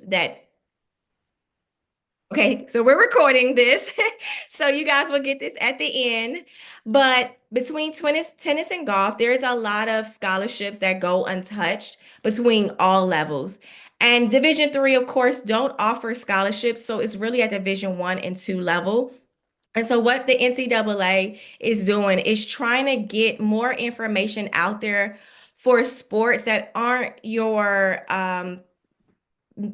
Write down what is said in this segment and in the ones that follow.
that Okay, so we're recording this. So you guys will get this at the end. But between tennis and golf, there's a lot of scholarships that go untouched between all levels. And Division three, of course, don't offer scholarships. So it's really at Division one and two level. And so what the NCAA is doing is trying to get more information out there for sports that aren't your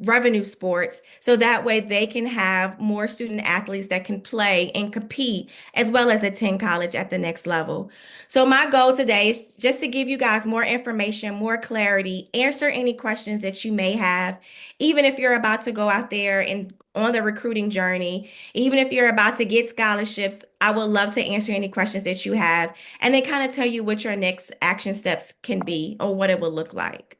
revenue sports so that way they can have more student athletes that can play and compete as well as attend college at the next level. So my goal today is just to give you guys more information, more clarity, answer any questions that you may have, even if you're about to go out there and on the recruiting journey, even if you're about to get scholarships, I would love to answer any questions that you have and then kind of tell you what your next action steps can be or what it will look like.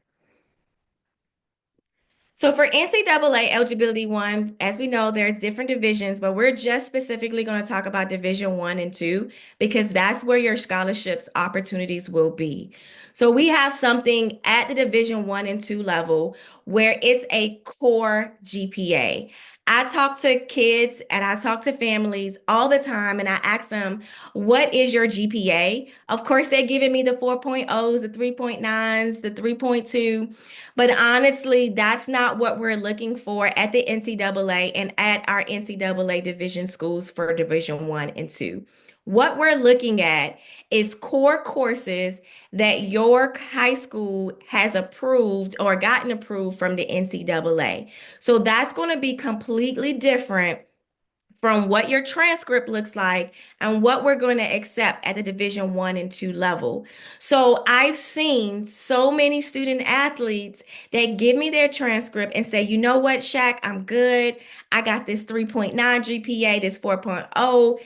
So for NCAA eligibility one, as we know, there's different divisions, but we're just specifically going to talk about division one and two because that's where your scholarships opportunities will be. So we have something at the division one and two level where it's a core GPA. I talk to kids and I talk to families all the time and I ask them, what is your GPA? Of course, they're giving me the 4.0s, the 3.9s, the 3.2. But honestly, that's not what we're looking for at the NCAA and at our NCAA division schools for Division One and Two. What we're looking at is core courses that your high school has approved or gotten approved from the NCAA. So that's going to be completely different from what your transcript looks like and what we're going to accept at the division one and two level. So I've seen so many student athletes that give me their transcript and say, you know what, Shaq, I'm good. I got this 3.9 GPA, this 4.0.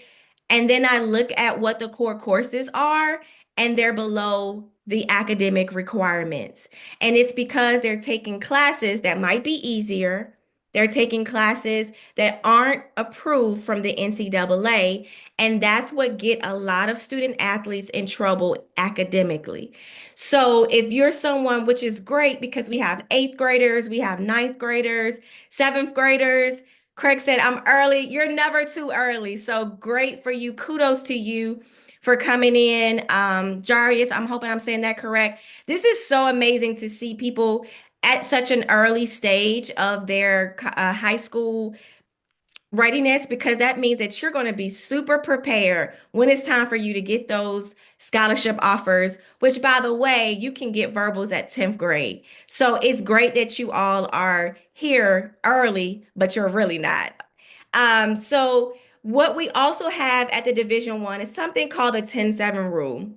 And then I look at what the core courses are, and they're below the academic requirements. And it's because they're taking classes that might be easier. They're taking classes that aren't approved from the NCAA, and that's what get a lot of student athletes in trouble academically. So if you're someone, which is great because we have eighth graders, we have ninth graders, seventh graders, Craig said, I'm early. You're never too early. So great for you. Kudos to you for coming in. Jarius, I'm hoping I'm saying that correct. This is so amazing to see people at such an early stage of their high school readiness because that means that you're going to be super prepared when it's time for you to get those scholarship offers, which by the way, you can get verbals at 10th grade. So it's great that you all are here early, but you're really not. So what we also have at the Division One is something called the 10-7 rule.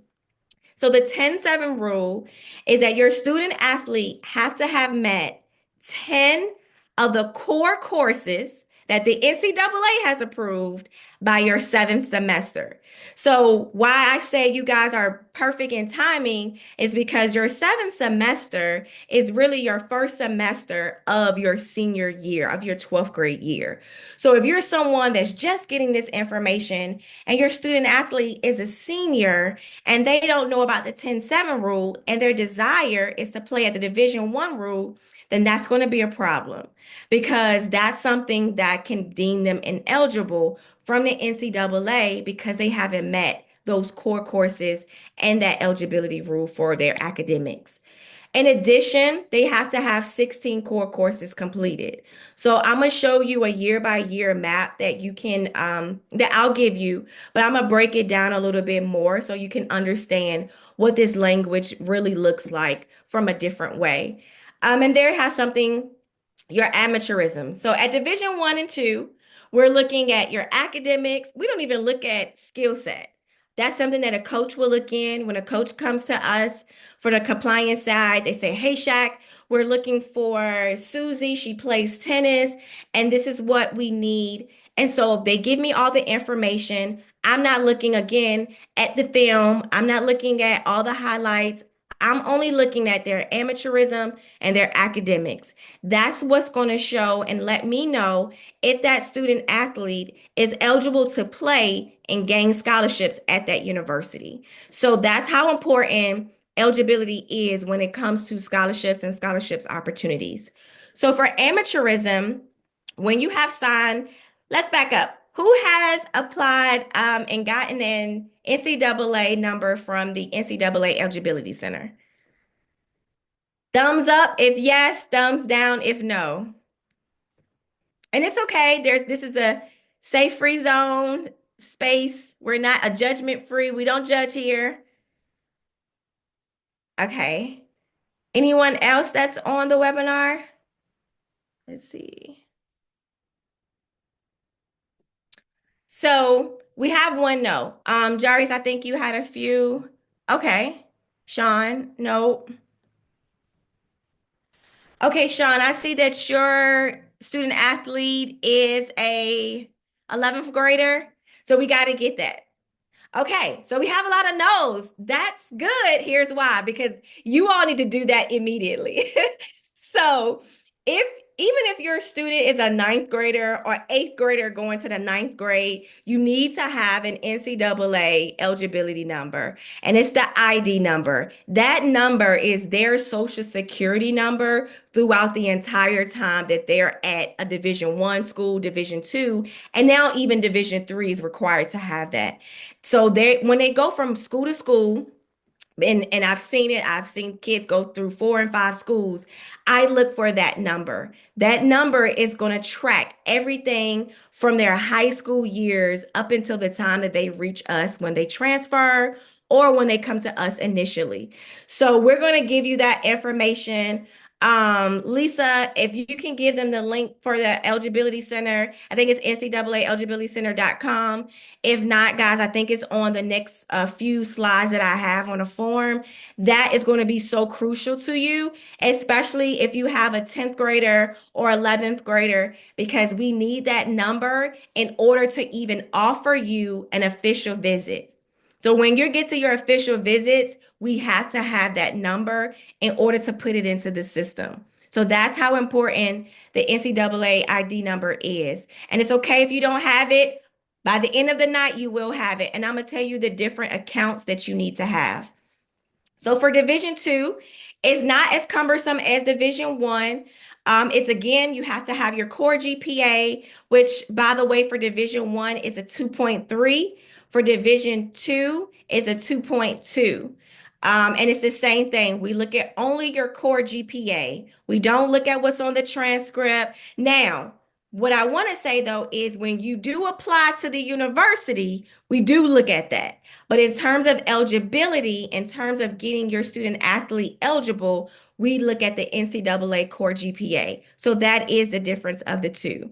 So the 10-7 rule is that your student athlete have to have met 10 of the core courses that the NCAA has approved by your seventh semester. So why I say you guys are perfect in timing is because your seventh semester is really your first semester of your senior year, of your 12th grade year. So if you're someone that's just getting this information and your student athlete is a senior, and they don't know about the 10-7 rule and their desire is to play at the Division One rule, then that's going to be a problem because that's something that can deem them ineligible from the NCAA because they haven't met those core courses and that eligibility rule for their academics. In addition, they have to have 16 core courses completed. So I'm gonna show you a year by year map that you can that I'll give you, but I'm gonna break it down a little bit more so you can understand what this language really looks like from a different way. And there have something your amateurism. So at Division One and Two, we're looking at your academics. We don't even look at skill set. That's something that a coach will look in when a coach comes to us for the compliance side. They say, hey, Shaq, we're looking for Susie. She plays tennis, and this is what we need. And so they give me all the information. I'm not looking again at the film. I'm not looking at all the highlights. I'm only looking at their amateurism and their academics. That's what's going to show and let me know if that student athlete is eligible to play and gain scholarships at that university. So that's how important eligibility is when it comes to scholarships and scholarships opportunities. So for amateurism, when you have signed, let's back up. Who has applied and gotten an NCAA number from the NCAA Eligibility Center? Thumbs up if yes, thumbs down if no. And it's okay. This is a safe free zone space. We're not a judgment free. We don't judge here. Okay. Anyone else that's on the webinar? Let's see. So we have one no. Jarice, I think you had a few. Okay. Sean, no. Okay, Sean, I see that your student athlete is a 11th grader. So we got to get that. Okay, so we have a lot of no's. That's good. Here's why, because you all need to do that immediately. So if even if your student is a ninth grader or eighth grader going to the ninth grade, you need to have an NCAA eligibility number, and it's the ID number. That number is their social security number throughout the entire time that they're at a Division One school, Division Two, and now even Division Three is required to have that. So they when they go from school to school, and I've seen it. I've seen kids go through 4 and 5 schools. I look for that number. That number is going to track everything from their high school years up until the time that they reach us when they transfer or when they come to us initially. So we're going to give you that information. Lisa, if you can give them the link for the eligibility center, I think it's ncaaeligibilitycenter.com. If not, guys, I think it's on the next few slides that I have on the form. That is going to be so crucial to you, especially if you have a 10th grader or 11th grader, because we need that number in order to even offer you an official visit. So when you get to your official visits, we have to have that number in order to put it into the system. So that's how important the NCAA ID number is. And it's okay if you don't have it. By the end of the night, you will have it. And I'm going to tell you the different accounts that you need to have. So for Division Two, it's not as cumbersome as Division One. It's again, you have to have your core GPA, which, by the way, for Division One is a 2.3. For Division Two is a 2.2. And it's the same thing. We look at only your core GPA. We don't look at what's on the transcript. Now, what I want to say though is when you do apply to the university, we do look at that. But in terms of eligibility, in terms of getting your student athlete eligible, we look at the NCAA core GPA. So that is the difference of the two.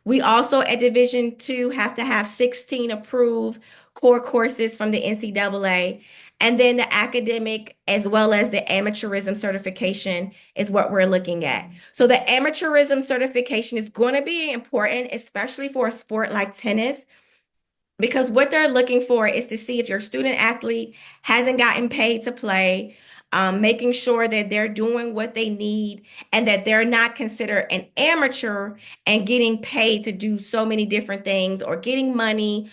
We also at Division Two have to have 16 approved core courses from the NCAA. And then the academic as well as the amateurism certification is what we're looking at. So the amateurism certification is going to be important, especially for a sport like tennis, because what they're looking for is to see if your student athlete hasn't gotten paid to play, making sure that they're doing what they need and that they're not considered an amateur and getting paid to do so many different things or getting money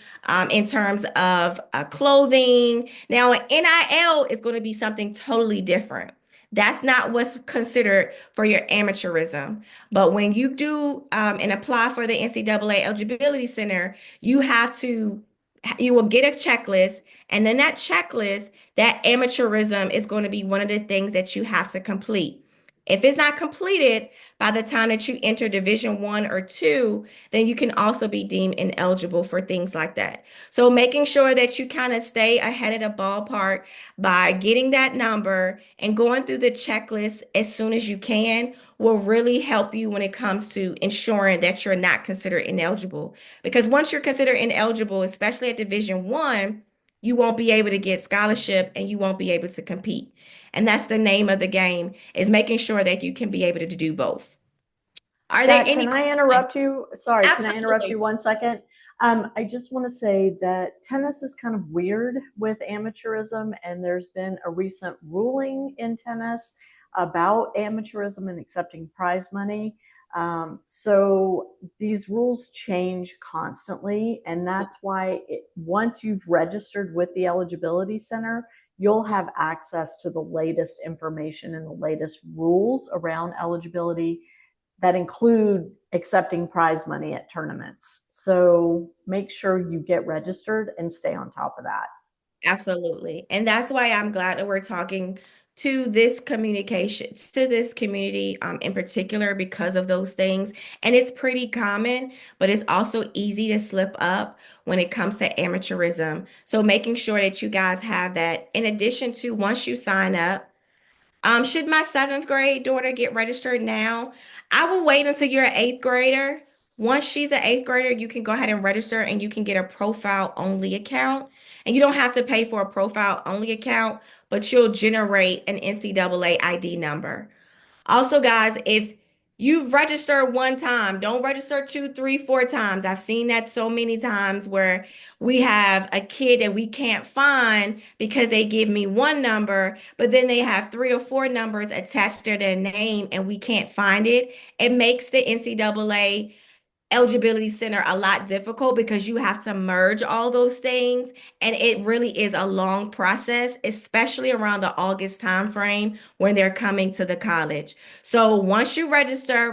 in terms of clothing. Now, an NIL is going to be something totally different. That's not what's considered for your amateurism. But when you do and apply for the NCAA Eligibility Center, you will get a checklist, and then that checklist, that amateurism is going to be one of the things that you have to complete. If it's not completed by the time that you enter Division One or Two, then you can also be deemed ineligible for things like that. So making sure that you kind of stay ahead of the ballpark by getting that number and going through the checklist as soon as you can will really help you when it comes to ensuring that you're not considered ineligible. Because once you're considered ineligible, especially at Division One, you won't be able to get scholarship and you won't be able to compete. And that's the name of the game, is making sure that you can be able to do both. Are there Kat, any can I questions? interrupt you? Sorry, can I interrupt you Absolutely. 1 second? I just want to say that tennis is kind of weird with amateurism, and there's been a recent ruling in tennis about amateurism and accepting prize money. So these rules change constantly, and that's why once you've registered with the Eligibility Center, you'll have access to the latest information and the latest rules around eligibility that include accepting prize money at tournaments. So make sure you get registered and stay on top of that. Absolutely. And that's why I'm glad that we're talking to this communication, to this community in particular, because of those things. And it's pretty common, but it's also easy to slip up when it comes to amateurism. So making sure that you guys have that in addition to once you sign up. Should my seventh grade daughter get registered now? I will wait until you're an eighth grader. Once she's an eighth grader, you can go ahead and register and you can get a profile only account. And you don't have to pay for a profile only account, but you'll generate an NCAA ID number. Also, guys, if you've registered one time, don't register two, three, four times. I've seen that so many times where we have a kid that we can't find because they give me one number, but then they have three or four numbers attached to their name and we can't find it. It makes the NCAA eligibility center a lot difficult because you have to merge all those things and it really is a long process, especially around the August timeframe when they're coming to the college. So once you register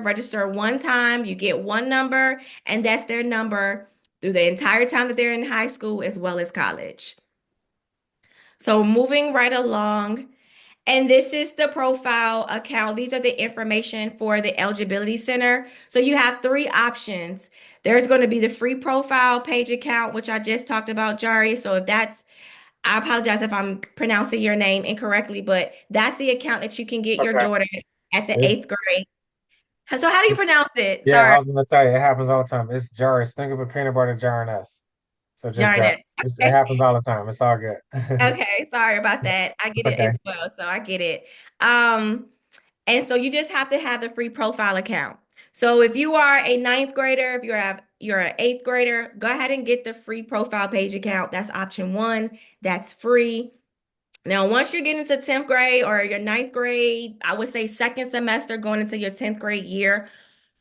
one time, you get one number, and that's their number through the entire time that they're in high school as well as college. So moving right along, and this is the profile account. These are the information for the eligibility center. So you have three options. There's going to be the free profile page account, which I just talked about, Jari. So if that's, I apologize if I'm pronouncing your name incorrectly, but that's the account that you can get your Okay. daughter at the It's, eighth grade. So how do you it's pronounce it? yeah, I Sorry, was gonna tell you, it happens all the time. It's Jarvis. Think of a peanut butter jar and S. So just Jarnett. Jarvis. It happens all the time. It's all good. Okay, sorry about that. I It's get it okay. as well, so I get it. Um, and so you just have to have the free profile account. So if you are a ninth grader, if you're an eighth grader, go ahead and get the free profile page account. That's option one. That's free. Now, once you're getting to 10th grade or your ninth grade, I would say second semester going into your 10th grade year,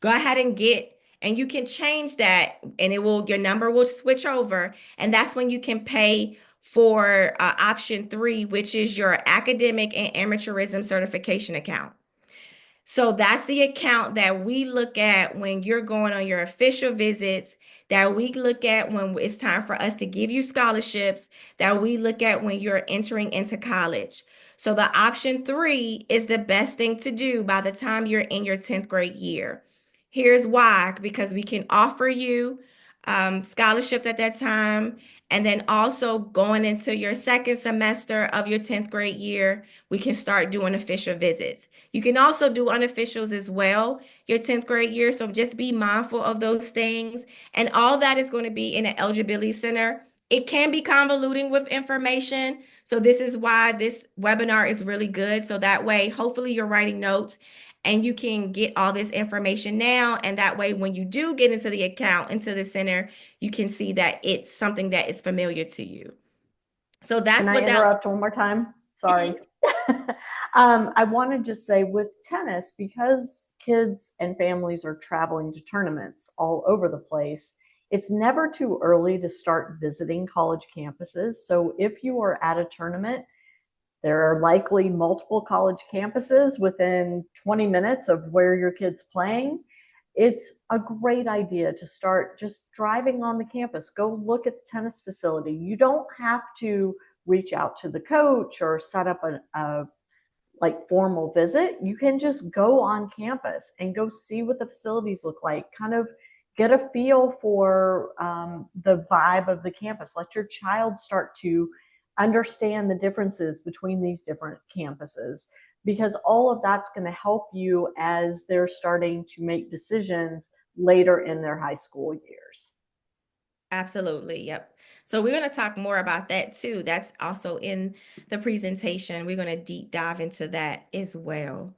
go ahead and get, and you can change that and your number will switch over. And that's when you can pay for option three, which is your academic and amateurism certification account. So that's the account that we look at when you're going on your official visits, that we look at when it's time for us to give you scholarships, that we look at when you're entering into college. So the option three is the best thing to do by the time you're in your 10th grade year. Here's why, because we can offer you scholarships at that time. And then also going into your second semester of your 10th grade year, we can start doing official visits. You can also do unofficials as well, your 10th grade year. So just be mindful of those things. And all that is going to be in an eligibility center. It can be convoluting with information. So this is why this webinar is really good. So that way, hopefully you're writing notes and you can get all this information now. And that way, when you do get into the account, into the center, you can see that it's something that is familiar to you. So Can that's I what that. interrupt one more time? Sorry. Mhm. I want to just say with tennis, because kids and families are traveling to tournaments all over the place, it's never too early to start visiting college campuses. So if you are at a tournament, there are likely multiple college campuses within 20 minutes of where your kid's playing. It's a great idea to start just driving on the campus. Go look at the tennis facility. You don't have to reach out to the coach or set up a like formal visit. You can just go on campus and go see what the facilities look like, kind of get a feel for the vibe of the campus. Let your child start to understand the differences between these different campuses, because all of that's going to help you as they're starting to make decisions later in their high school years. Absolutely. Yep. So we're going to talk more about that too. That's also in the presentation. We're going to deep dive into that as well.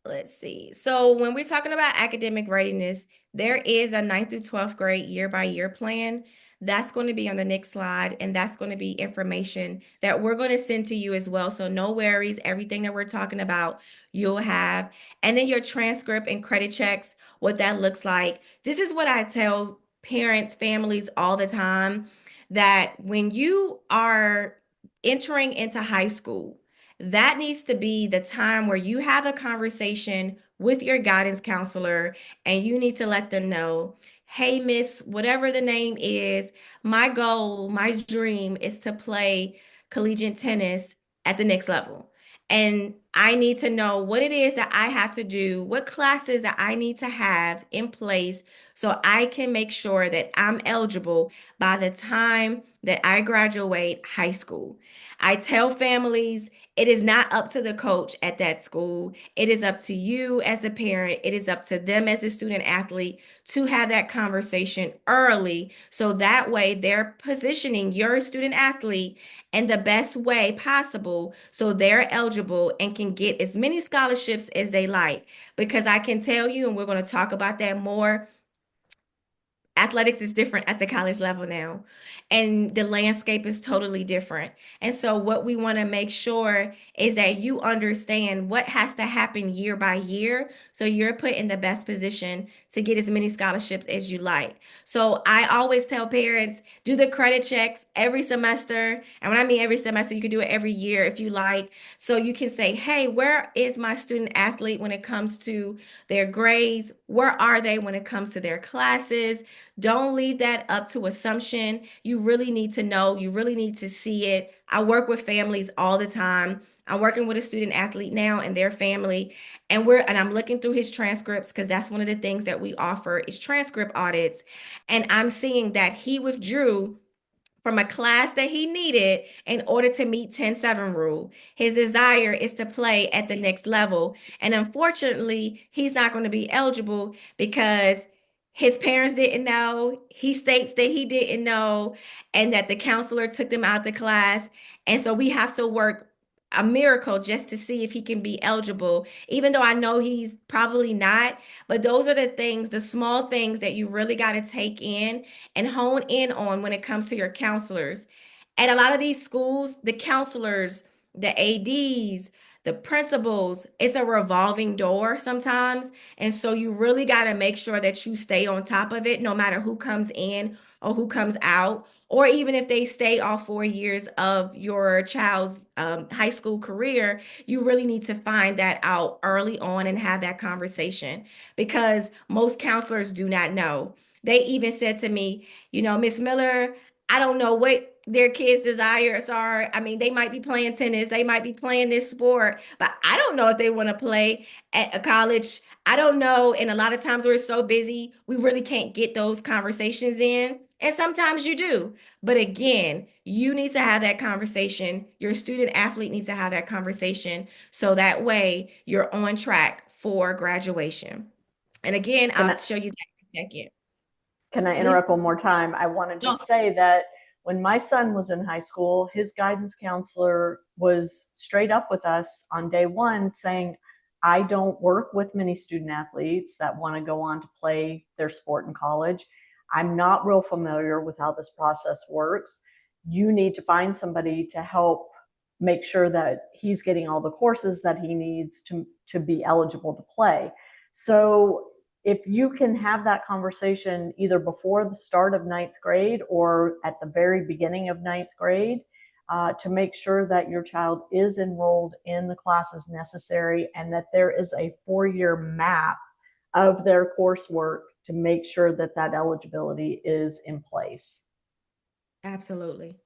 Let's see. So when we're talking about academic readiness, there is a ninth through 12th grade year by year plan. That's going to be on the next slide, and that's going to be information that we're going to send to you as well. So no worries, everything that we're talking about, you'll have. And then your transcript and credit checks, what that looks like. This is what I tell parents, families all the time, that when you are entering into high school, that needs to be the time where you have a conversation with your guidance counselor and you need to let them know, hey, miss, whatever the name is, my goal, my dream is to play collegiate tennis at the next level. And I need to know what it is that I have to do, what classes that I need to have in place so I can make sure that I'm eligible by the time that I graduate high school. I tell families it is not up to the coach at that school. It is up to you as the parent. It is up to them as a student athlete to have that conversation early. So that way they're positioning your student athlete in the best way possible so they're eligible and can get as many scholarships as they like. Because I can tell you, and we're going to talk about that more, athletics is different at the college level now, and the landscape is totally different. And so, what we want to make sure is that you understand what has to happen year by year so you're put in the best position to get as many scholarships as you like. So, I always tell parents do the credit checks every semester. And when I mean every semester, you can do it every year if you like. So, you can say, hey, where is my student athlete when it comes to their grades? Where are they when it comes to their classes? Don't leave that up to assumption. You really need to know, you really need to see it. I work with families all the time. I'm working with a student athlete now and their family, and I'm looking through his transcripts because that's one of the things that we offer is transcript audits. And I'm seeing that he withdrew from a class that he needed in order to meet 10-7 rule. His desire is to play at the next level. And unfortunately, he's not going to be eligible because his parents didn't know. He states that he didn't know and that the counselor took them out of the class. And so we have to work a miracle just to see if he can be eligible, even though I know he's probably not. But those are the things, the small things that you really got to take in and hone in on when it comes to your counselors. At a lot of these schools, the counselors, the ADs, the principals, it's a revolving door sometimes. And so you really got to make sure that you stay on top of it, no matter who comes in or who comes out, or even if they stay all 4 years of your child's high school career, you really need to find that out early on and have that conversation because most counselors do not know. They even said to me, Miss Miller, I don't know what their kids' desires are. I mean, they might be playing tennis, they might be playing this sport, but I don't know if they want to play at a college. I don't know. And a lot of times we're so busy, we really can't get those conversations in. And sometimes you do. But again, you need to have that conversation. Your student athlete needs to have that conversation so that way you're on track for graduation. And again, Can I'll I, show you that in a second. can I Please. interrupt one more time? I want to Oh, just say that when my son was in high school, his guidance counselor was straight up with us on day one saying, I don't work with many student athletes that want to go on to play their sport in college. I'm not real familiar with how this process works. You need to find somebody to help make sure that he's getting all the courses that he needs to be eligible to play. So if you can have that conversation either before the start of ninth grade or at the very beginning of ninth grade, to make sure that your child is enrolled in the classes necessary and that there is a 4-year map of their coursework to make sure that that eligibility is in place. absolutely.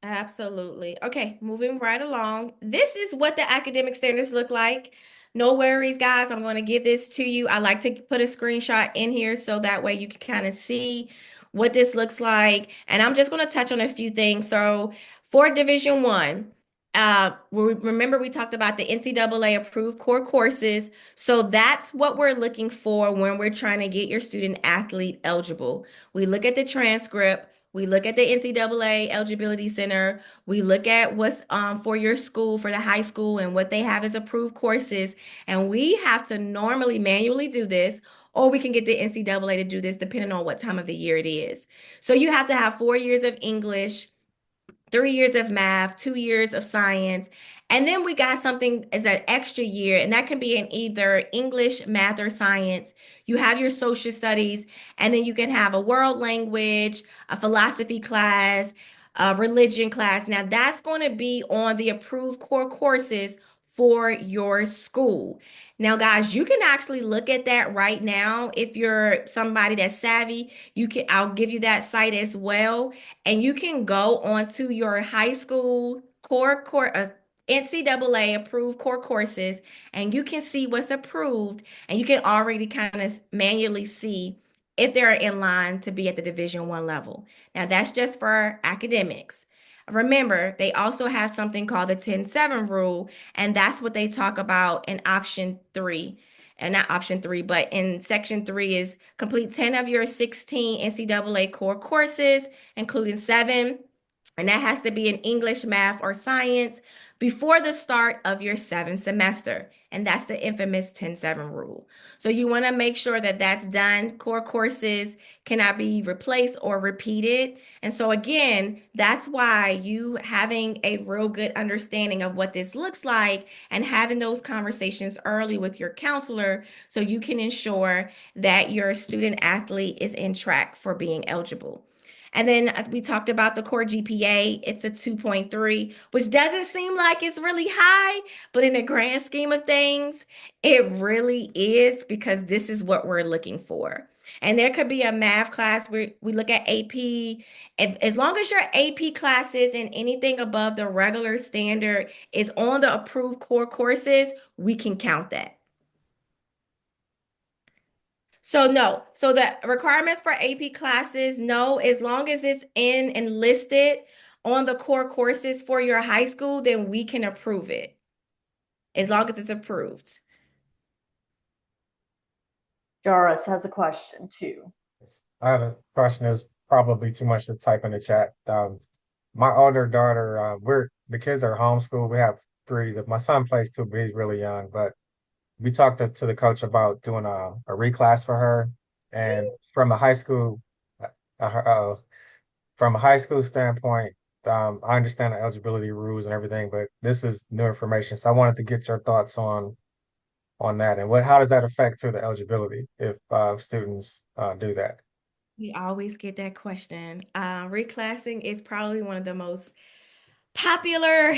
Absolutely. Okay, moving right along. This is what the academic standards look like. No worries, guys. I'm going to give this to you. I like to put a screenshot in here so that way you can kind of see what this looks like. And I'm just going to touch on a few things. So for Division One, remember we talked about the NCAA approved core courses. So that's what we're looking for when we're trying to get your student athlete eligible. We look at the transcript. We look at the NCAA Eligibility Center. We look at what's for your school, for the high school, and what they have as approved courses. And we have to normally manually do this, or we can get the NCAA to do this depending on what time of the year it is. So you have to have 4 years of English, 3 years of math, 2 years of science. And then we got something as an extra year, and that can be in either English, math, or science. You have your social studies, and then you can have a world language, a philosophy class, a religion class. Now, that's going to be on the approved core courses for your school. Now, guys, you can actually look at that right now. If you're somebody that's savvy, I'll give you that site as well. And you can go onto your high school NCAA approved core courses, and you can see what's approved, and you can already kind of manually see if they're in line to be at the Division 1 level. Now, that's just for academics. Remember, they also have something called the 10-7 rule, and that's what they talk about in option three. And not option three, but in section three is complete 10 of your 16 NCAA core courses, including seven, and that has to be in English, math, or science before the start of your seventh semester. And that's the infamous 10-7 rule. So you want to make sure that that's done. Core courses cannot be replaced or repeated. And so again, that's why you having a real good understanding of what this looks like and having those conversations early with your counselor so you can ensure that your student athlete is in track for being eligible. And then we talked about the core GPA. It's a 2.3, which doesn't seem like it's really high, but in the grand scheme of things, it really is because this is what we're looking for. And there could be a math class where we look at AP. As long as your AP classes and anything above the regular standard is on the approved core courses, we can count that. So no. So the requirements for AP classes, no, as long as it's in and listed on the core courses for your high school, then we can approve it. As long as it's approved. Jairus has a question too. I had a question. Is probably too much to type in the chat. My older daughter, the kids are homeschooled. We have three. My son plays too, but he's really young. But we talked to the coach about doing a reclass for her, and uh, uh, from a high school standpoint, I understand the eligibility rules and everything, but this is new information. So I wanted to get your thoughts on that and how does that affect to the eligibility if students do that? We always get that question. Reclassing is probably one of the most popular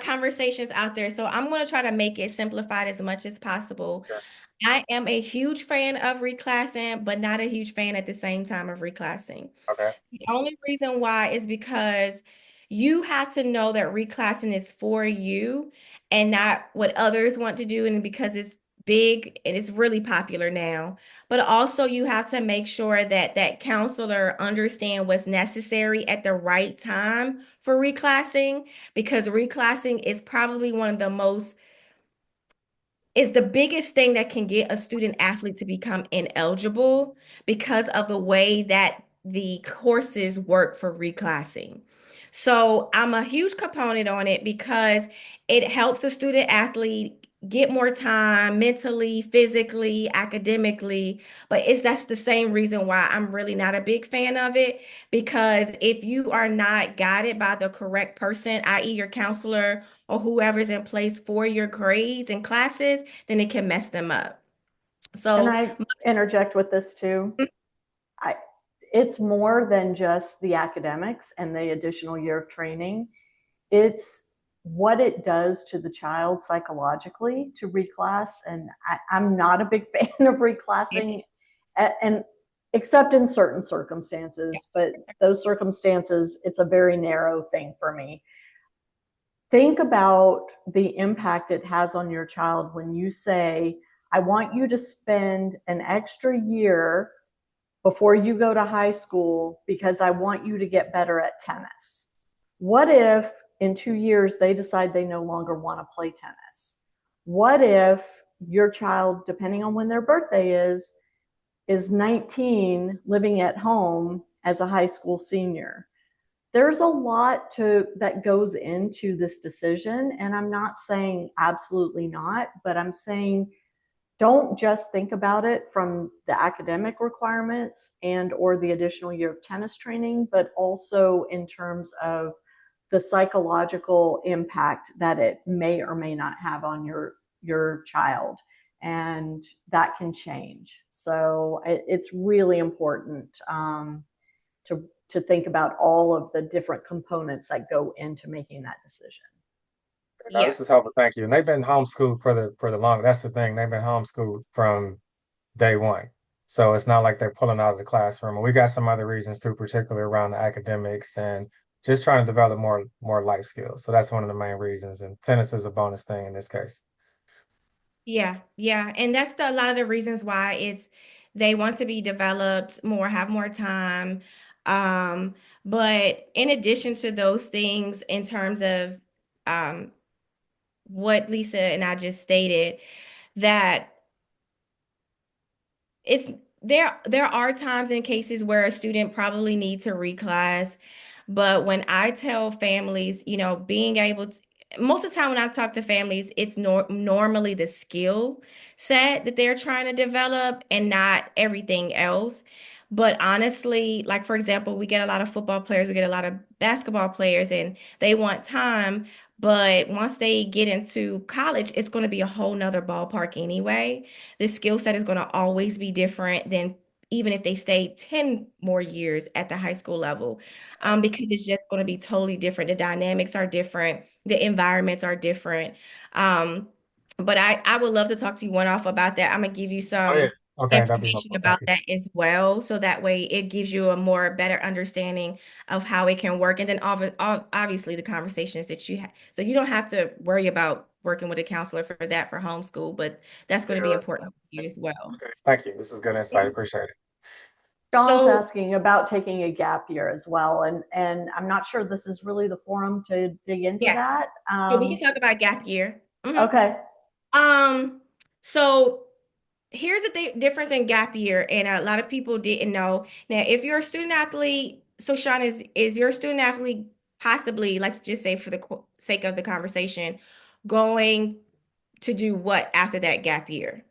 conversations out there. So I'm going to try to make it simplified as much as possible. Sure. I am a huge fan of reclassing, but not a huge fan at the same time of reclassing. Okay. The only reason why is because you have to know that reclassing is for you and not what others want to do, and because it's big and it's really popular now. But also you have to make sure that that counselor understand what's necessary at the right time for reclassing, because reclassing is probably one of the most is the biggest thing that can get a student athlete to become ineligible because of the way that the courses work for reclassing. So I'm a huge component on it because it helps a student athlete get more time mentally, physically, academically, but that's the same reason why I'm really not a big fan of it, because if you are not guided by the correct person, i.e. your counselor or whoever's in place for your grades and classes, then it can mess them up. Can So, I interject with this too? I, it's more than just the academics and the additional year of training. It's what it does to the child psychologically to reclass. And I'm not a big fan of reclassing, and except in certain circumstances, but those circumstances, it's a very narrow thing for me. Think about the impact it has on your child when you say, I want you to spend an extra year before you go to high school because I want you to get better at tennis. What if in 2 years they decide they no longer want to play tennis? What if your child, depending on when their birthday is 19, living at home as a high school senior? There's a lot that goes into this decision, and I'm not saying absolutely not, but I'm saying don't just think about it from the academic requirements and or the additional year of tennis training, but also in terms of the psychological impact that it may or may not have on your child, and that can change. So it's really important to think about all of the different components that go into making that decision. No, Yeah. this is helpful. Thank you. And they've been homeschooled for the long. That's the thing. They've been homeschooled from day one. So it's not like they're pulling out of the classroom. And we got some other reasons too, particularly around the academics and just trying to develop more life skills. So that's one of the main reasons. And tennis is a bonus thing in this case. Yeah, yeah. And that's a lot of the reasons why it's they want to be developed more, have more time. Um, but in addition to those things, in terms of um, what Lisa and I just stated, that it's there are times and cases where a student probably needs to reclass, but when I tell families, being able to, most of the time when I talk to families, it's normally the skill set that they're trying to develop and not everything else. But honestly, like for example, we get a lot of football players, we get a lot of basketball players, and they want time. But once they get into college, it's going to be a whole nother ballpark anyway. The skill set is going to always be different than even if they stay 10 more years at the high school level, because it's just going to be totally different. The dynamics are different, the environments are different. Um, but I would love to talk to you one off about that. I'm gonna give you Oh yeah. some Okay, that'd be information helpful. Thank about you. that as well, so that way it gives you a more better understanding of how it can work. And then obviously the conversations that you have, so you don't have to worry about working with a counselor for that for homeschool, but that's going to be Sure. important for you as well. Okay. Thank you. This is good insight. Appreciate it. Sean's So asking about taking a gap year as well, and I'm not sure this is really the forum to dig into yes, that. so we can talk about gap year. Okay, Um, so here's the difference in gap year, and a lot of people didn't know. Now, if you're a student athlete, so Sean, is your student athlete possibly, let's just say for the sake of the conversation, going to do what after that gap year?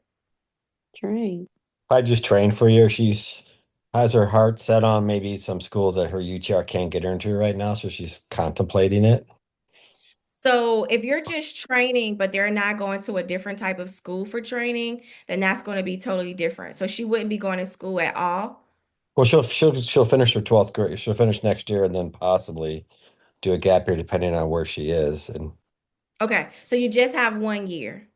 Train. I just trained for a year. She's has her heart set on maybe some schools that her UTR can't get her into right now, so she's contemplating it. So if you're just training, but they're not going to a different type of school for training, then that's going to be totally different. So she wouldn't be going to school at all. Well, she'll finish her 12th grade. She'll finish next year and then possibly do a gap year depending on where she is in Okay, so you just have 1 year.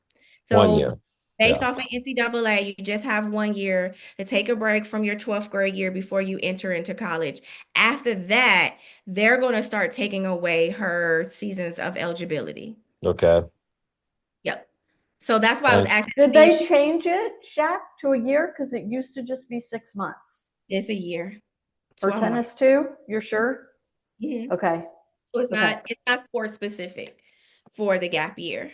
one So year. based Yeah. off of NCAA, you just have 1 year to take a break from your 12th grade year before you enter into college. After that, they're going to start taking away her seasons of eligibility. Okay. Yep. So that's why I was And asking did to make they sure change it, Shaq, to a year? Because it used to just be 6 months it's a year, for 12 months. tennis too. You're sure? Mhm. Okay, So it's okay. not sport specific for the gap year.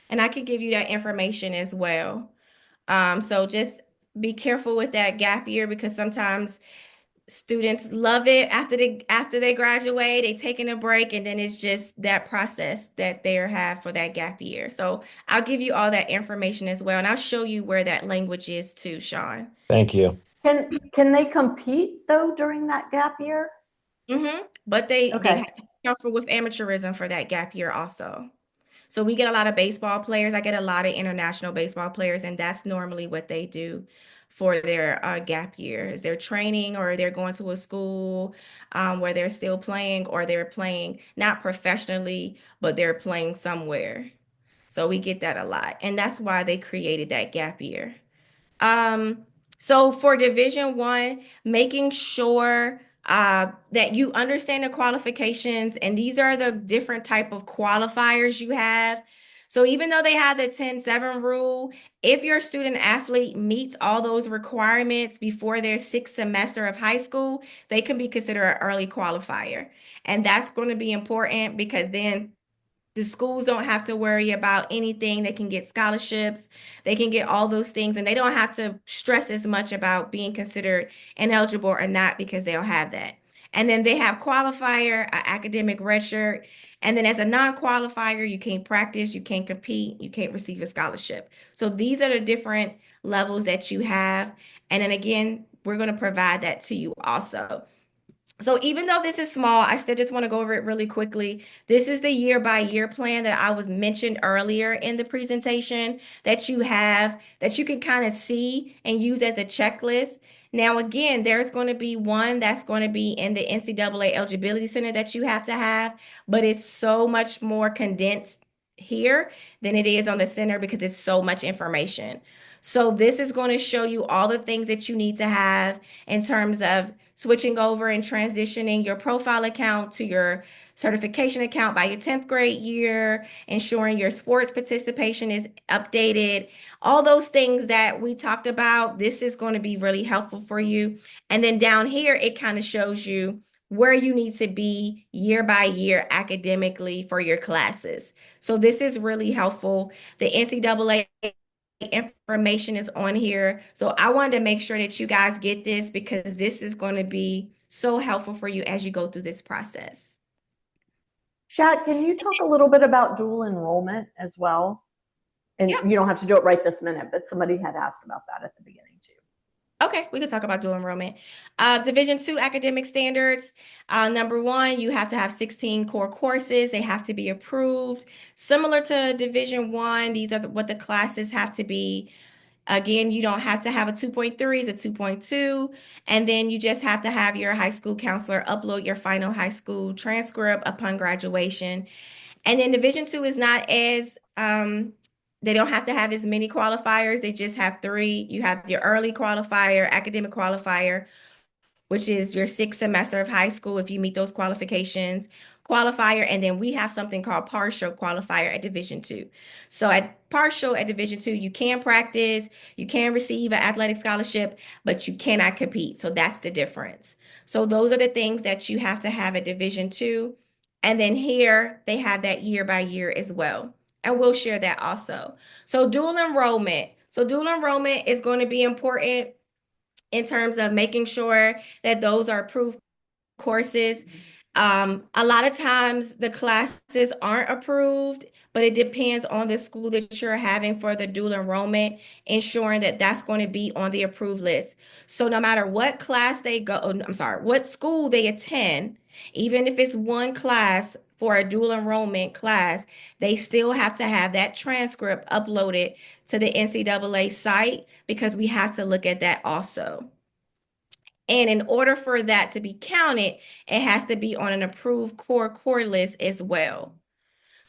And I can give you that information as well. So just be careful with that gap year because sometimes students love it after they graduate, they taking a break, and then it's just that process that they have for that gap year. So I'll give you all that information as well, and I'll show you where that language is too, Sean. thank you. Can they compete though during that gap year? But they Okay. have to be careful with amateurism for that gap year also. So we get a lot of baseball players. I get a lot of international baseball players, and that's normally what they do for their gap year. Is they're training or they're going to a school where they're still playing or they're playing not professionally, but they're playing somewhere. So we get that a lot. And that's why they created that gap year. Um, so for Division One, making sure that you understand the qualifications, and these are the different type of qualifiers you have. So even though they have the 10-7 rule, if your student athlete meets all those requirements before their sixth semester of high school, they can be considered an early qualifier. And that's going to be important because then the schools don't have to worry about anything. They can get scholarships, they can get all those things, and they don't have to stress as much about being considered ineligible or not because they'll have that. And then they have qualifier, academic redshirt. And then as a non-qualifier, you can't practice, you can't compete, you can't receive a scholarship. So these are the different levels that you have. And then again, we're going to provide that to you also. So even though this is small, I still just want to go over it really quickly. This is the year by year plan that I was mentioned earlier in the presentation that you have that you can kind of see and use as a checklist. Now, again, there's going to be one that's going to be in the NCAA Eligibility Center that you have to have, but it's so much more condensed here than it is on the center because it's so much information. So this is going to show you all the things that you need to have in terms of switching over and transitioning your profile account to your certification account by your 10th grade year, ensuring your sports participation is updated, all those things that we talked about. This is going to be really helpful for you. And then down here, it kind of shows you where you need to be year by year academically for your classes. So this is really helpful. The NCAA information is on here. So I wanted to make sure that you guys get this because this is going to be so helpful for you as you go through this process. Shat, can you talk a little bit about dual enrollment as well? And Yep. you don't have to do it right this minute, but somebody had asked about that at the beginning too. Okay, we can talk about dual enrollment. Division II academic standards. Number one, you have to have 16 core courses. They have to be approved. Similar to Division I, these are what the classes have to be. Again, you don't have to have a 2.3, it's a 2.2. And then you just have to have your high school counselor upload your final high school transcript upon graduation. And then Division II is not as they don't have to have as many qualifiers. They just have three. You have your early qualifier, academic qualifier, which is your sixth semester of high school if you meet those qualifications, qualifier, and then we have something called partial qualifier at Division II. So at partial at Division II, you can practice, you can receive an athletic scholarship, but you cannot compete. So that's the difference. So those are the things that you have to have at Division II. And then here they have that year by year as well. And we'll share that also. So dual enrollment. So dual enrollment is going to be important in terms of making sure that those are approved courses. A lot of times the classes aren't approved, but it depends on the school that you're having for the dual enrollment, ensuring that that's going to be on the approved list. So no matter what class they go, I'm sorry, what school they attend, even if it's one class for a dual enrollment class, they still have to have that transcript uploaded to the NCAA site because we have to look at that also. And in order for that to be counted, it has to be on an approved core list as well.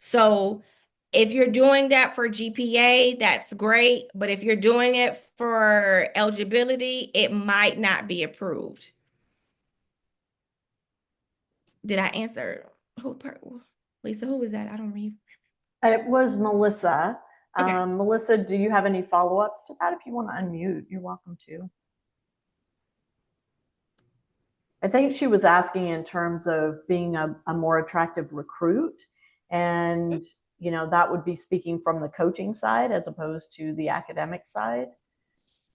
So if you're doing that for GPA, that's great. But if you're doing it for eligibility, it might not be approved. Did I answer? Lisa, who was that? I don't read. It was Melissa. Okay. Melissa, do you have any follow-ups to that? If you want to unmute, you're welcome to. I think she was asking in terms of being a more attractive recruit. And, you know, that would be speaking from the coaching side as opposed to the academic side.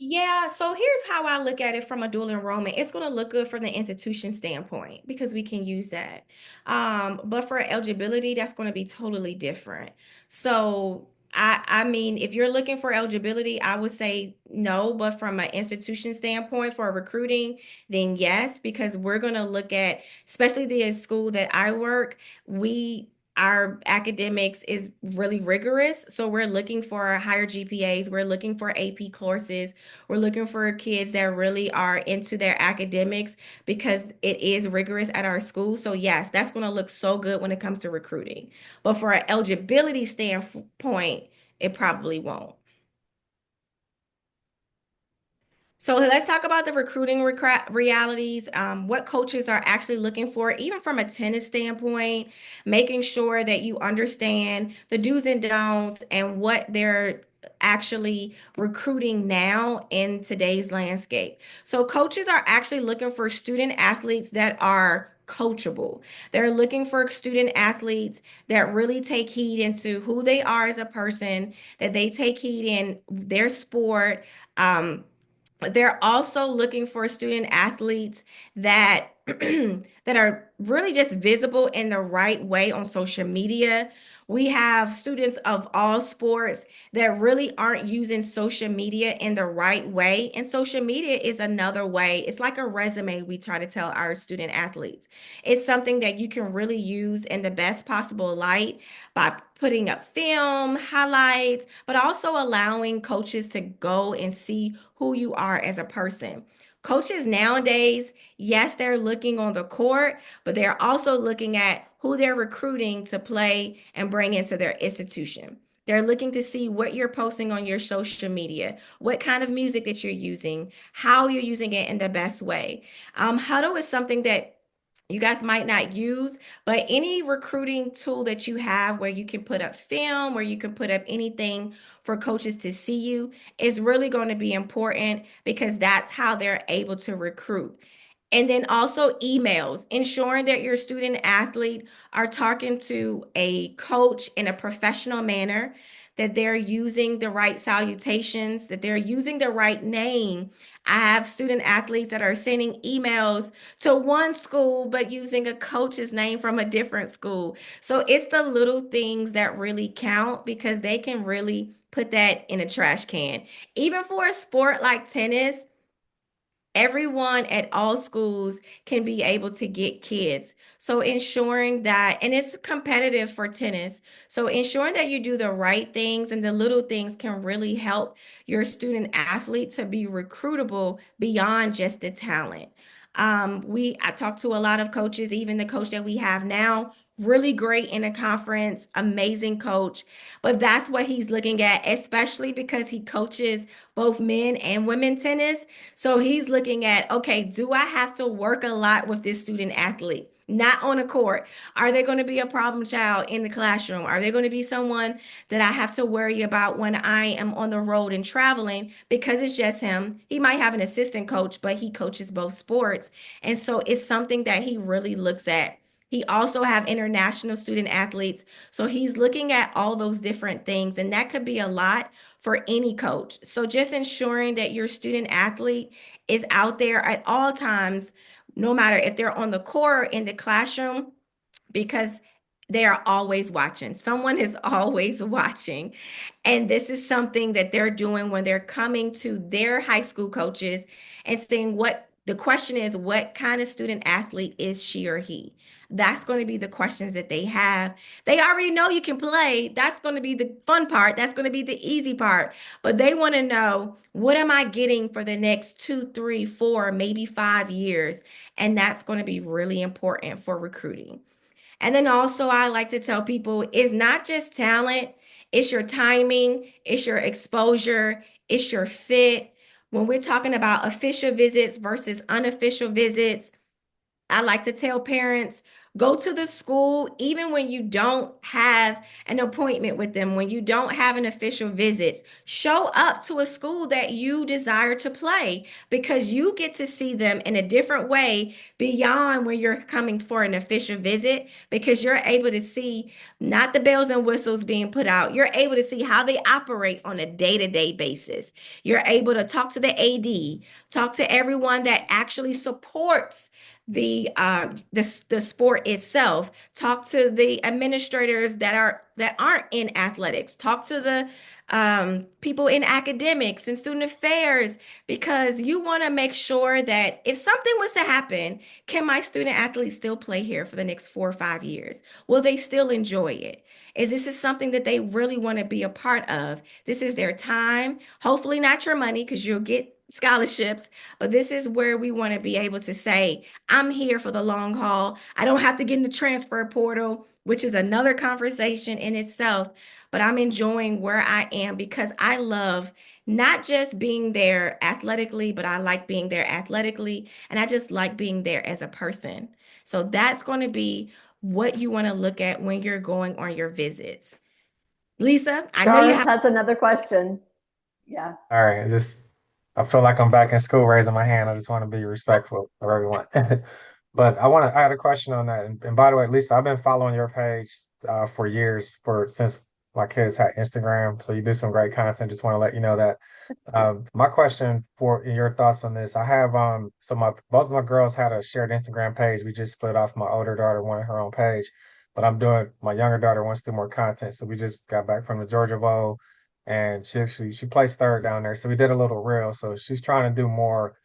Yeah, so here's how I look at it from a dual enrollment. It's going to look good from the institution standpoint because we can use that. But for eligibility, that's going to be totally different. So I mean, if you're looking for eligibility, I would say no, but from an institution standpoint for recruiting, then yes, because we're going to look at, especially the school that I work, our academics is really rigorous. So we're looking for higher GPAs. We're looking for AP courses. We're looking for kids that really are into their academics because it is rigorous at our school. So yes, that's going to look so good when it comes to recruiting. But for an eligibility standpoint, it probably won't. So let's talk about the recruiting realities, what coaches are actually looking for, even from a tennis standpoint, making sure that you understand the do's and don'ts and what they're actually recruiting now in today's landscape. So coaches are actually looking for student athletes that are coachable. They're looking for student athletes that really take heed into who they are as a person, that they take heed in their sport. They're also looking for student athletes that that are really just visible in the right way on social media. We have students of all sports that really aren't using social media in the right way. And social media is another way. It's like a resume we try to tell our student athletes. It's something that you can really use in the best possible light by putting up film, highlights, but also allowing coaches to go and see who you are as a person. Coaches nowadays, yes, they're looking on the court, but they're also looking at who they're recruiting to play and bring into their institution. They're looking to see what you're posting on your social media, what kind of music that you're using, how you're using it in the best way. Huddle is something that you guys might not use, but any recruiting tool that you have where you can put up film, where you can put up anything for coaches to see you is really going to be important because that's how they're able to recruit. And then also emails, ensuring that your student athlete are talking to a coach in a professional manner, that they're using the right salutations, that they're using the right name. I have student athletes that are sending emails to one school, but using a coach's name from a different school. So it's the little things that really count because they can really put that in a trash can. Even for a sport like tennis, everyone at all schools can be able to get kids. So ensuring that, and it's competitive for tennis. So ensuring that you do the right things and the little things can really help your student athlete to be recruitable beyond just the talent. I talked to a lot of coaches, even the coach that we have now, really great in a conference, amazing coach. But that's what he's looking at, especially because he coaches both men and women tennis. So he's looking at, okay, do I have to work a lot with this student athlete? Not on a court. Are they going to be a problem child in the classroom? Are they going to be someone that I have to worry about when I am on the road and traveling because it's just him? He might have an assistant coach, but he coaches both sports. And so it's something that he really looks at. He also have international student athletes. So he's looking at all those different things, and that could be a lot for any coach. So just ensuring that your student athlete is out there at all times, no matter if they're on the court or in the classroom, because they are always watching. Someone is always watching. And this is something that they're doing when they're coming to their high school coaches and saying, what the question is, what kind of student athlete is she or he? That's going to be the questions that they have. They already know you can play. That's going to be the fun part. That's going to be the easy part. But they want to know, what am I getting for the next 2, 3, 4, maybe 5 years? And that's going to be really important for recruiting. And then also, I like to tell people it's not just talent, it's your timing, it's your exposure, it's your fit. When we're talking about official visits versus unofficial visits, I like to tell parents, go to the school even when you don't have an appointment with them, when you don't have an official visit. Show up to a school that you desire to play because you get to see them in a different way beyond when you're coming for an official visit because you're able to see not the bells and whistles being put out. You're able to see how they operate on a day-to-day basis. You're able to talk to the AD, talk to everyone that actually supports the sport itself. Talk to the administrators that aren't in athletics. Talk to the people in academics and student affairs because you want to make sure that if something was to happen, can my student athlete still play here for the next 4 or 5 years? Will they still enjoy it? Is this is something that they really want to be a part of? This is their time, hopefully not your money because you'll get scholarships, but this is where we want to be able to say, I'm here for the long haul. I don't have to get in the transfer portal, which is another conversation in itself, but I'm enjoying where I am because I love not just being there athletically, but I like being there athletically, and I just like being there as a person. So that's going to be what you want to look at when you're going on your visits. Lisa, I know you Jarvis have. has another question. Yeah. All right, I feel like I'm back in school raising my hand. I just want to be respectful of everyone. But I had a question on that. And by the way, Lisa, I've been following your page for years, for since my kids had Instagram. So you do some great content. Just want to let you know that. My question for your thoughts on this, I have so my both of my girls had a shared Instagram page. We just split off. My older daughter wanted her own page, but my younger daughter wants to do more content. So we just got back from the Georgia Bowl and she placed third down there. So we did a little reel. So she's trying to do more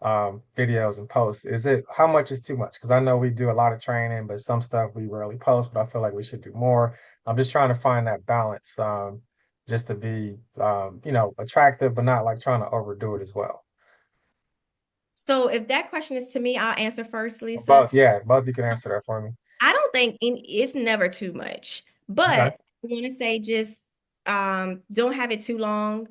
videos and posts. Is it how much is too much? Because I know we do a lot of training, but some stuff we rarely post. But I feel like we should do more. I'm just trying to find that balance, just to be attractive, but not like trying to overdo it as well. So if that question is to me, I'll answer first, Lisa. Both, yeah, both you can answer that for me. I don't think it's never too much, Okay. but I want to say just don't have it too long.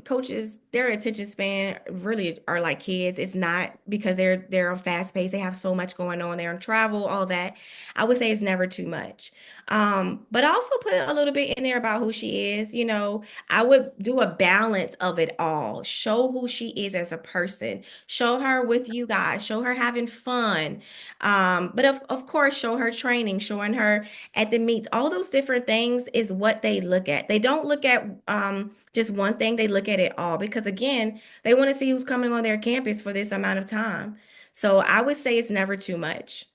Coaches, their attention span really are like kids. It's not because they're on fast pace. They have so much going on. They're on travel, all that. I would say it's never too much. But also put a little bit in there about who she is. You know, I would do a balance of it all. Show who she is as a person. Show her with you guys. Show her having fun. But of course, show her training, showing her at the meets, all those different things is what they look at. They don't look at just one thing, they look at it all because, again, they want to see who's coming on their campus for this amount of time. So I would say it's never too much.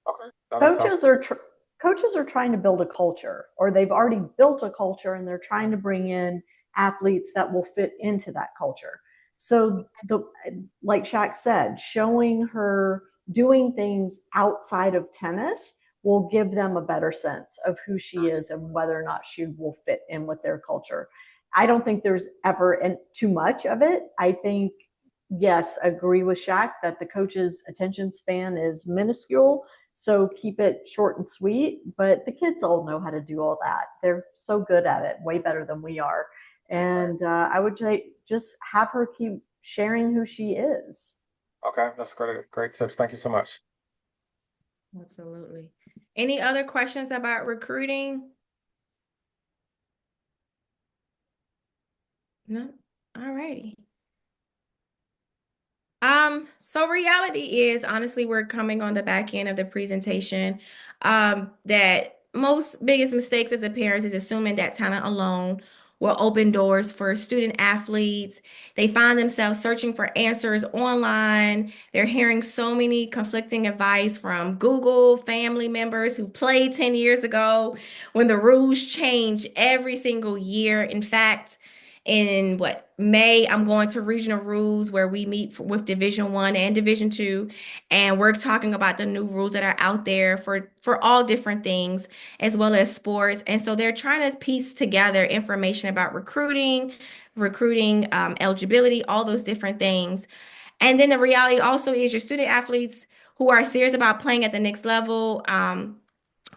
Okay. That sounds coaches are tr- Coaches are trying to build a culture, or they've already built a culture and they're trying to bring in athletes that will fit into that culture. So the like Shaq said, showing her doing things outside of tennis will give them a better sense of who she is and whether or not she will fit in with their culture. I don't think there's ever too much of it. I think, yes, agree with Shaq that the coach's attention span is minuscule, so keep it short and sweet, but the kids all know how to do all that. They're so good at it, way better than we are. And I would say just have her keep sharing who she is. okay. That's great. Great tips. Thank you so much. Absolutely. Any other questions about recruiting? No? All righty. So reality is honestly, we're coming on the back end of the presentation. That most biggest mistakes as a parent is assuming that talent alone will open doors for student athletes. They find themselves searching for answers online. They're hearing so many conflicting advice from Google, family members who played 10 years ago when the rules change every single year. In fact, in what May, I'm going to regional rules where we meet with Division One and Division Two, and we're talking about the new rules that are out there for all different things, as well as sports. And so they're trying to piece together information about recruiting, eligibility, all those different things. And then the reality also is your student athletes who are serious about playing at the next level.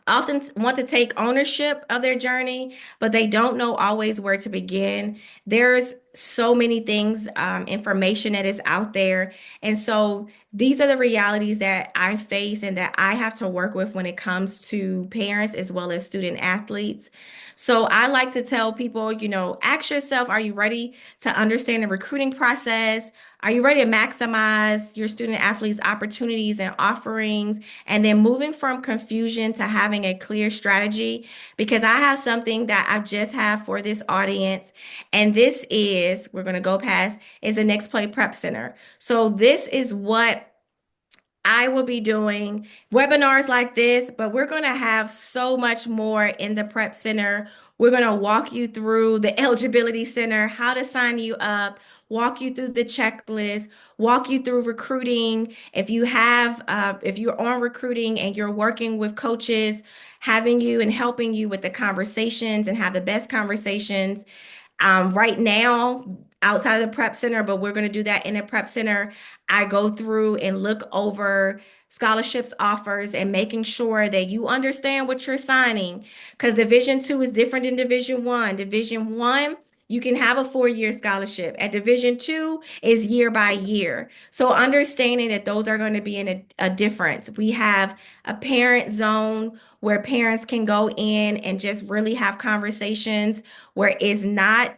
Often want to take ownership of their journey, but they don't know always where to begin. There's so many things, information that is out there. And so these are the realities that I face and that I have to work with when it comes to parents as well as student athletes. So I like to tell people, ask yourself, are you ready to understand the recruiting process? Are you ready to maximize your student athletes' opportunities and offerings? And then moving from confusion to having a clear strategy, because I have something that I just have for this audience. And this is, we're going to go past, is the Next Play Prep Center. So this is what I will be doing webinars like this, but we're going to have so much more in the Prep Center. We're going to walk you through the Eligibility Center, how to sign you up, walk you through the checklist, walk you through recruiting. If you're on recruiting and you're working with coaches, having you and helping you with the conversations and have the best conversations right now outside of the prep center, but we're going to do that in the prep center. I go through and look over scholarships offers and making sure that you understand what you're signing, because Division Two is different than Division One. Division One, you can have a 4-year scholarship. At Division Two is year by year. So understanding that those are going to be in a difference. We have a parent zone where parents can go in and just really have conversations where it's not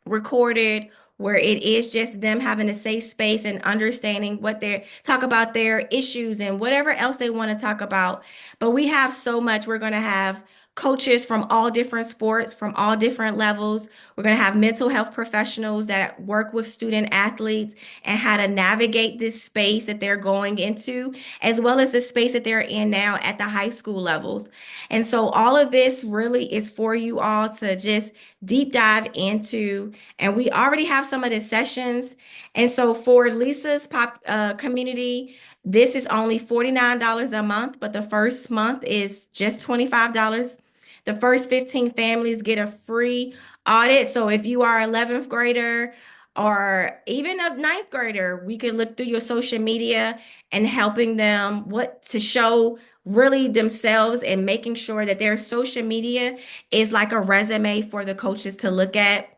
recorded, where it is just them having a safe space and understanding what they talk about their issues and whatever else they want to talk about. But we have so much. We're going to have coaches from all different sports, from all different levels. We're going to have mental health professionals that work with student athletes and how to navigate this space that they're going into, as well as the space that they're in now at the high school levels. And so all of this really is for you all to just deep dive into, and we already have some of the sessions. And so for Lisa's community, this is only $49 a month, but the first month is just $25. The first 15 families get a free audit. So if you are 11th grader or even a ninth grader, we could look through your social media and helping them what to show really themselves and making sure that their social media is like a resume for the coaches to look at.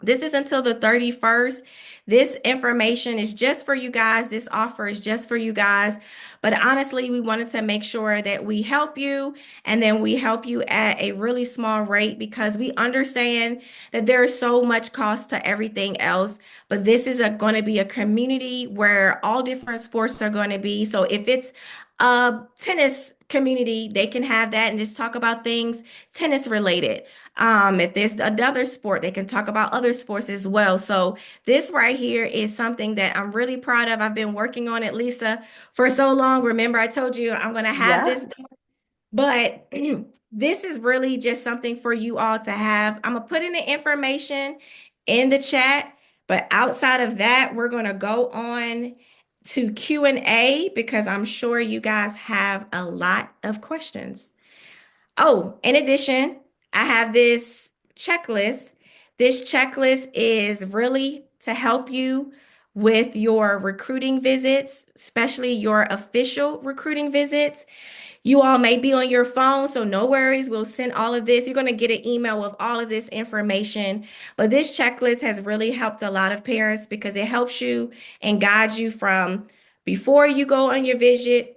This is until the 31st. This information is just for you guys. This offer is just for you guys. But honestly, we wanted to make sure that we help you and then we help you at a really small rate because we understand that there is so much cost to everything else. But this is going to be a community where all different sports are going to be. So if it's a tennis community, they can have that and just talk about things tennis related. If there's another sport, they can talk about other sports as well. So this right here is something that I'm really proud of. I've been working on it, Lisa, for so long. Remember, I told you I'm going to have Yeah. this, but this is really just something for you all to have. I'm going to put in the information in the chat, but outside of that, we're going to go on to Q&A because I'm sure you guys have a lot of questions. Oh, in addition, I have this checklist. This checklist is really to help you with your recruiting visits, especially your official recruiting visits. You all may be on your phone, so no worries. We'll send all of this. You're going to get an email with all of this information. But this checklist has really helped a lot of parents because it helps you and guides you from before you go on your visit,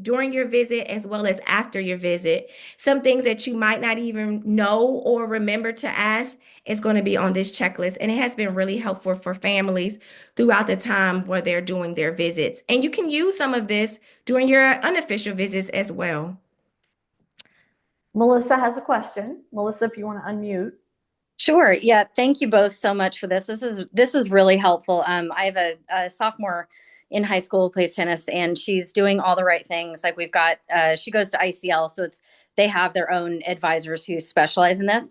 during your visit, as well as after your visit. Some things that you might not even know or remember to ask is going to be on this checklist. And it has been really helpful for families throughout the time where they're doing their visits. And you can use some of this during your unofficial visits as well. Melissa has a question. Melissa, if you want to unmute. Sure. Yeah. Thank you both so much for this. This is really helpful. I have a sophomore in high school who plays tennis, and she's doing all the right things. Like we've got, she goes to ICL, so they have their own advisors who specialize in that.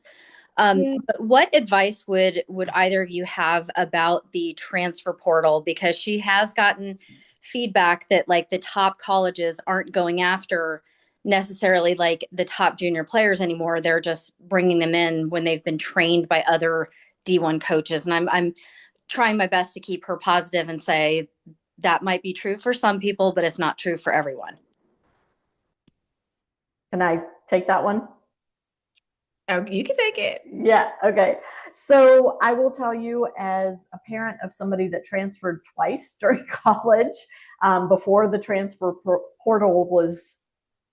Yeah. But what advice would either of you have about the transfer portal? Because she has gotten feedback that like the top colleges aren't going after necessarily like the top junior players anymore. They're just bringing them in when they've been trained by other D1 coaches. And I'm trying my best to keep her positive and say that might be true for some people, but it's not true for everyone. Can I take that one? Oh, you can take it. Yeah, okay. So I will tell you, as a parent of somebody that transferred twice during college, before the transfer portal was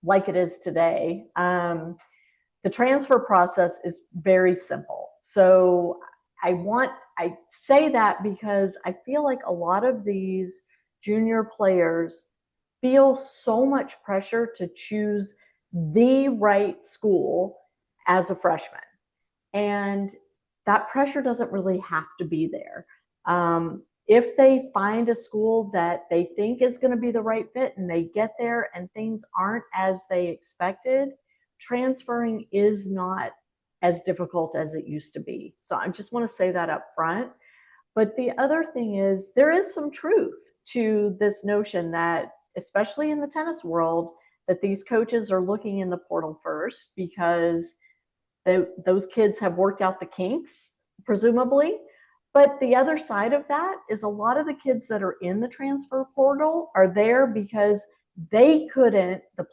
like it is today, the transfer process is very simple. So I say that because I feel like a lot of these junior players feel so much pressure to choose the right school as a freshman. And that pressure doesn't really have to be there. If they find a school that they think is going to be the right fit and they get there and things aren't as they expected, transferring is not as difficult as it used to be. So I just want to say that up front. But the other thing is, there is some truth to this notion that, especially in the tennis world, that these coaches are looking in the portal first because those kids have worked out the kinks, presumably. But the other side of that is a lot of the kids that are in the transfer portal are there because the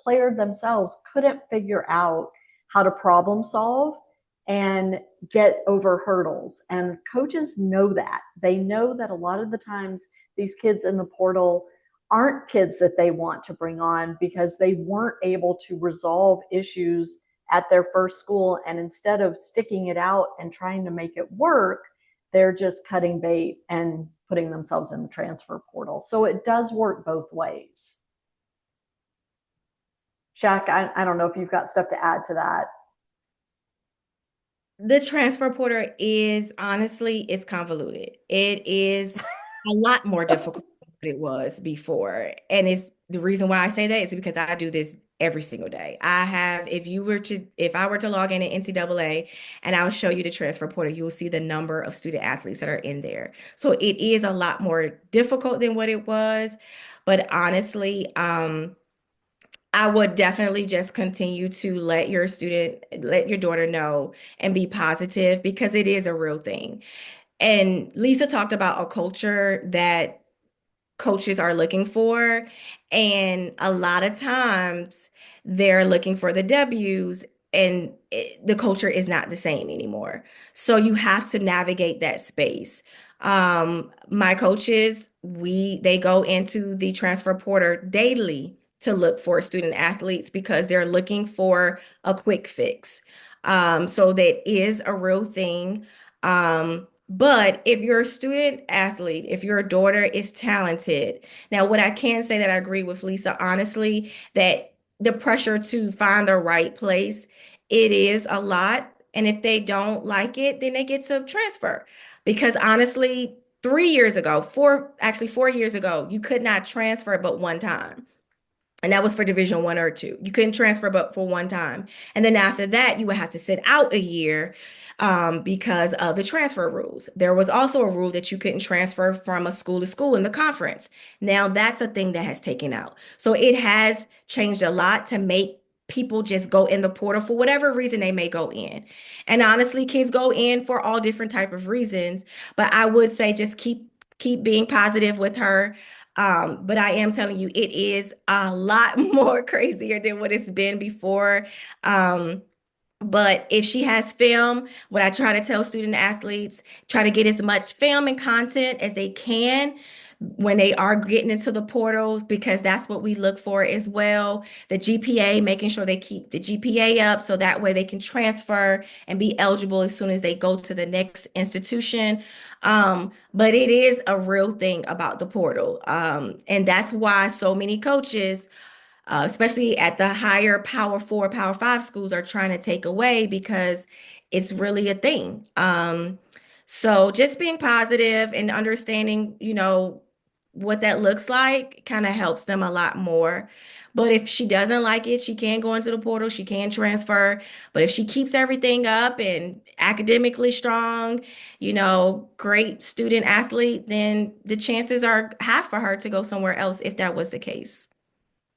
player themselves couldn't figure out how to problem solve and get over hurdles. And coaches know that. They know that a lot of the times these kids in the portal aren't kids that they want to bring on because they weren't able to resolve issues at their first school. And instead of sticking it out and trying to make it work, they're just cutting bait and putting themselves in the transfer portal. So it does work both ways. Shaq, I don't know if you've got stuff to add to that. The transfer portal is honestly, it's convoluted. It is a lot more difficult than it was before. And it's the reason why I say that is because I do this every single day. If I were to log in at NCAA and I'll show you the transfer portal, you'll see the number of student athletes that are in there. So it is a lot more difficult than what it was. But honestly, I would definitely just continue to let your daughter know and be positive because it is a real thing. And Lisa talked about a culture that coaches are looking for. And a lot of times they're looking for the W's, and the culture is not the same anymore. So you have to navigate that space. My coaches, they go into the transfer portal daily to look for student athletes because they're looking for a quick fix. So that is a real thing. But if you're a student athlete, if your daughter is talented, now what I can say that I agree with Lisa, honestly, that the pressure to find the right place, it is a lot. And if they don't like it, then they get to transfer. Because honestly, 3 years ago, actually 4 years ago, you could not transfer but one time. And that was for Division One or two. You couldn't transfer but for one time. And then after that, you would have to sit out a year because of the transfer rules. There was also a rule that you couldn't transfer from a school to school in the conference. Now that's a thing that has taken out. So it has changed a lot to make people just go in the portal for whatever reason they may go in. And honestly, kids go in for all different type of reasons. But I would say just keep being positive with her. But I am telling you, it is a lot more crazier than what it's been before. Um, but if she has film, what I try to tell student athletes, try to get as much film and content as they can when they are getting into the portals, because that's what we look for as well. The GPA, making sure they keep the GPA up so that way they can transfer and be eligible as soon as they go to the next institution. But it is a real thing about the portal. And that's why so many coaches especially at the higher Power Four, Power Five schools, are trying to take away because it's really a thing. So just being positive and understanding, what that looks like kind of helps them a lot more. But if she doesn't like it, she can go into the portal, she can transfer. But if she keeps everything up and academically strong, great student athlete, then the chances are high for her to go somewhere else if that was the case.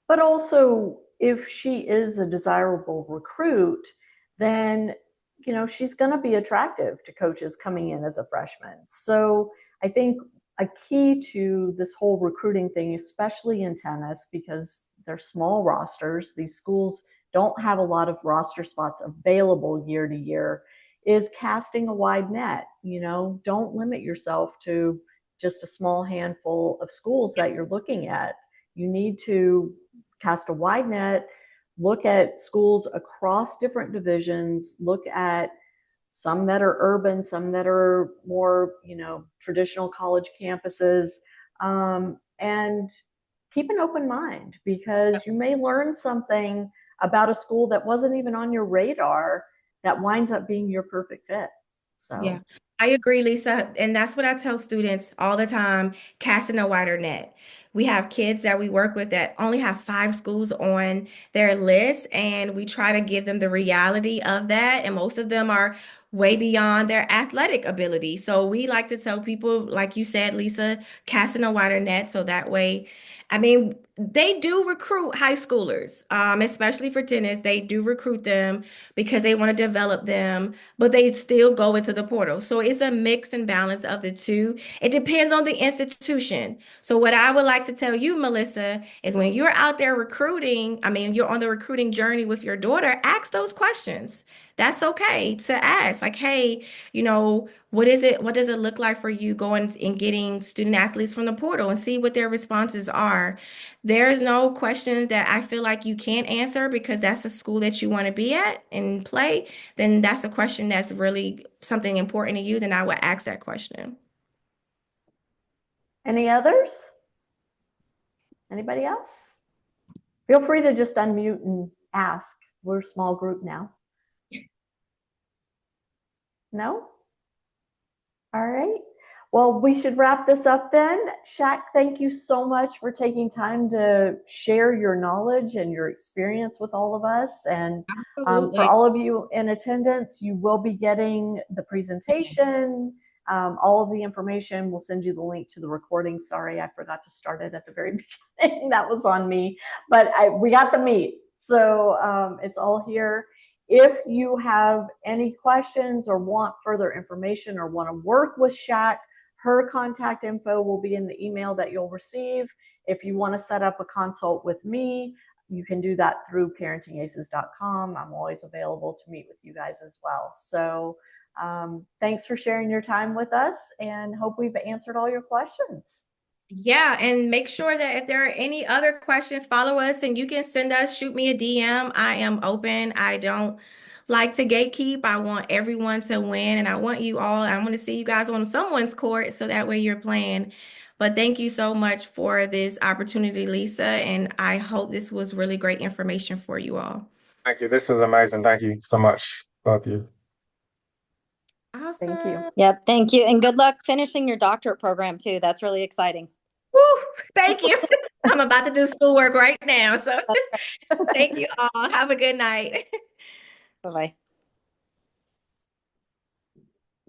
But also, if she is a desirable recruit, then she's going to be attractive to coaches coming in as a freshman. So I think a key to this whole recruiting thing, especially in tennis, because they're small rosters, these schools don't have a lot of roster spots available year to year, is casting a wide net. Don't limit yourself to just a small handful of schools that you're looking at. You need to cast a wide net, look at schools across different divisions, look at some that are urban, some that are more, traditional college campuses, and keep an open mind, because you may learn something about a school that wasn't even on your radar that winds up being your perfect fit. Yeah, So, I agree, Lisa. And that's what I tell students all the time, casting a wider net. We have kids that we work with that only have 5 schools on their list, and we try to give them the reality of that. And most of them are way beyond their athletic ability. So we like to tell people, like you said, Lisa, casting a wider net. So that way, I mean, they do recruit high schoolers, especially for tennis. They do recruit them because they want to develop them, but they still go into the portal. So it's a mix and balance of the two. It depends on the institution. So what I would like to tell you, Melissa, is when you're out there recruiting, I mean, you're on the recruiting journey with your daughter, ask those questions. That's okay to ask. Like, hey, what is it? What does it look like for you going and getting student athletes from the portal and see what their responses are? There's no questions that I feel like you can't answer because that's the school that you want to be at and play. Then that's a question that's really something important to you. Then I would ask that question. any others? Anybody else? Feel free to just unmute and ask. We're a small group now. No? All right. Well, we should wrap this up then. Shaq, thank you so much for taking time to share your knowledge and your experience with all of us. And for Absolutely. all of you in attendance, you will be getting the presentation, all of the information. We'll send you the link to the recording. Sorry, I forgot to start it at the very beginning. That was on me, but we got the meat. So it's all here. If you have any questions or want further information or want to work with Shat, her contact info will be in the email that you'll receive. If you want to set up a consult with me, you can do that through parentingaces.com. I'm always available to meet with you guys as well. So thanks for sharing your time with us, and hope we've answered all your questions. Yeah, and make sure that if there are any other questions, follow us and you can shoot me a DM. I am open. I don't like to gatekeep. I want everyone to win, and I want to see you guys on someone's court so that way you're playing. But thank you so much for this opportunity, Lisa, and I hope this was really great information for you all. Thank you. This was amazing. Thank you so much, both of you. Thank you. Awesome. Yep. Thank you. And good luck finishing your doctorate program too. That's really exciting. Woo, thank you. I'm about to do schoolwork right now. So That's thank you all. Have a good night. Bye-bye.